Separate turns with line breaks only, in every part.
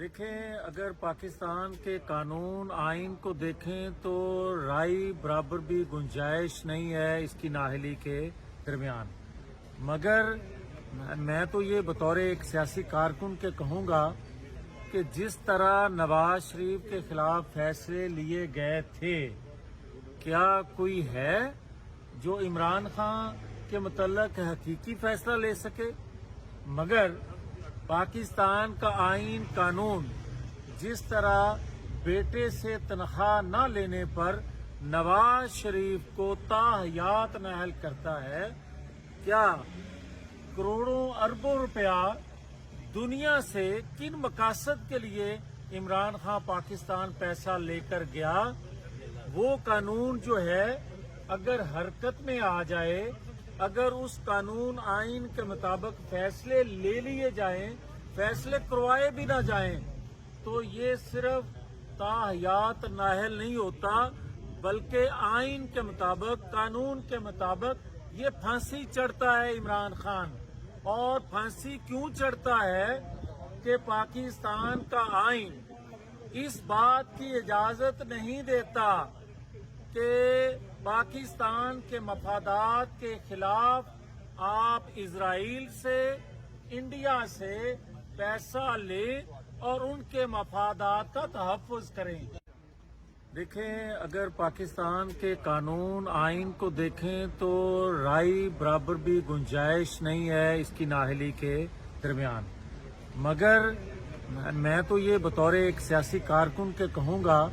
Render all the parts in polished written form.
देखें, अगर पाकिस्तान के कानून आइन को देखें तो राय बराबर भी गुंजाइश नहीं है इसकी नाअहली के दरमियान। मगर मैं तो ये बतौर एक सियासी कारकुन के कहूँगा कि जिस तरह नवाज शरीफ के खिलाफ फैसले लिए गए थे, क्या कोई है जो इमरान खान के मुतल्लक हकीकी फैसला ले सके? मगर पाकिस्तान का आइन कानून जिस तरह बेटे से तनख्वाह न लेने पर नवाज शरीफ को ताहयात नाअहल करता है, क्या करोड़ों अरबों रुपया दुनिया से किन मकासद के लिए इमरान खान पाकिस्तान पैसा लेकर गया, वो कानून जो है अगर हरकत में आ जाए, अगर उस कानून आइन के मुताबिक फैसले ले लिए जाएं, फैसले करवाए भी ना जाएं, तो ये सिर्फ ताहयात नाअहल नहीं होता, बल्कि आइन के मुताबिक, कानून के मुताबिक ये फांसी चढ़ता है इमरान खान। और फांसी क्यों चढ़ता है कि पाकिस्तान का आइन इस बात की इजाजत नहीं देता कि पाकिस्तान के मफादात के खिलाफ आप इजराइल से, इंडिया से पैसा लें और उनके मफादात का तहफ़्फ़ुज़ करें। देखें, अगर पाकिस्तान के कानून आइन को देखें तो राय बराबर भी गुंजाइश नहीं है इसकी नाअहली के दरमियान। मगर मैं तो ये बतौर एक सियासी कारकुन के कहूँगा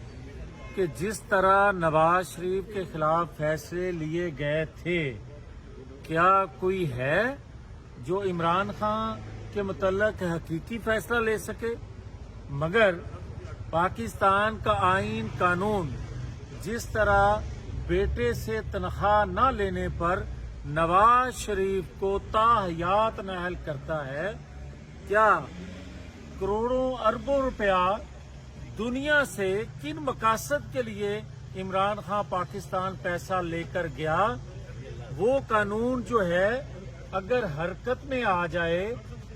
कि जिस तरह नवाज शरीफ के खिलाफ फैसले लिए गए थे, क्या कोई है जो इमरान खान के मुतल्लक हकीकी फैसला ले सके? मगर पाकिस्तान का आइन कानून जिस तरह बेटे से तनख्वाह न लेने पर नवाज शरीफ को ताहयात नाअहल करता है, क्या करोड़ों अरबों रुपया दुनिया से किन मकासद के लिए इमरान खान पाकिस्तान पैसा लेकर गया, वो कानून जो है अगर हरकत में आ जाए,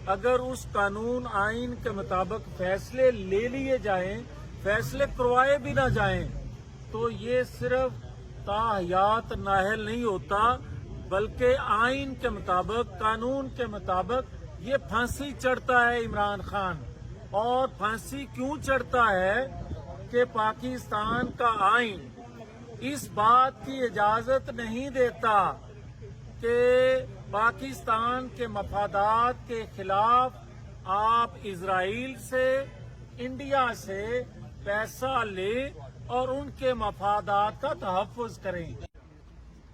अगर उस कानून आइन के मुताबिक फैसले ले लिए जाएं, फैसले करवाए भी ना जाएं, तो ये सिर्फ ताहयात नाअहल नहीं होता, बल्कि आइन के मुताबिक, कानून के मुताबिक ये फांसी चढ़ता है इमरान खान। और फांसी क्यों चढ़ता है कि पाकिस्तान का आइन इस बात की इजाजत नहीं देता कि पाकिस्तान के मफादात के खिलाफ आप इजराइल से, इंडिया से पैसा लें और उनके मफादात का तहफ़्फ़ुज़ करें।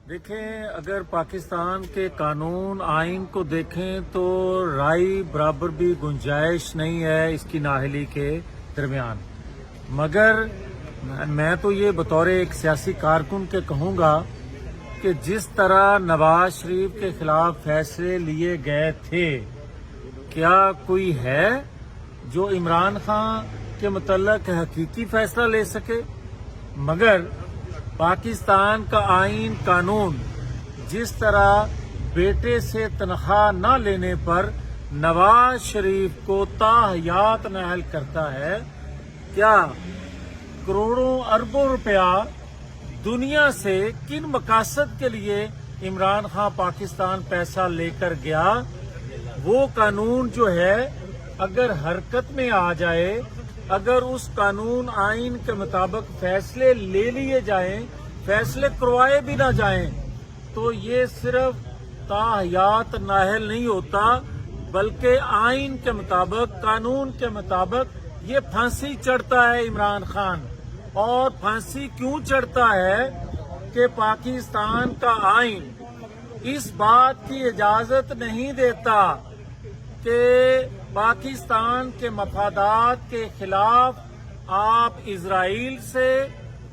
देखें, अगर पाकिस्तान के कानून आइन को देखें तो राय बराबर भी गुंजाइश नहीं है इसकी नाअहली के दरमियान। मगर मैं तो ये बतौर एक सियासी कारकुन के कहूँगा कि जिस तरह नवाज शरीफ के खिलाफ फैसले लिए गए थे, क्या कोई है जो इमरान खान के मुतल्लक हकीकी फैसला ले सके? मगर पाकिस्तान का आइन कानून जिस तरह बेटे से तनख्वाह न लेने पर नवाज शरीफ को ताहयात नाअहल करता है, क्या करोड़ों अरबों रुपया दुनिया से किन मकासद के लिए इमरान खान पाकिस्तान पैसा लेकर गया, वो कानून जो है अगर हरकत में आ जाए, अगर उस कानून आइन के मुताबिक फैसले ले लिए जाएं, फैसले करवाए भी ना जाएं, तो ये सिर्फ ताहयात नाअहल नहीं होता, बल्कि आइन के मुताबिक, कानून के मुताबिक ये फांसी चढ़ता है इमरान खान। और फांसी क्यों चढ़ता है कि पाकिस्तान का आइन इस बात की इजाजत नहीं देता कि पाकिस्तान के मफादात के खिलाफ आप इजराइल से,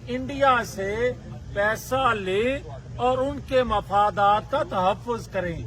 इंडिया से पैसा लें और उनके मफादात का तहफ़्फ़ुज़ करें।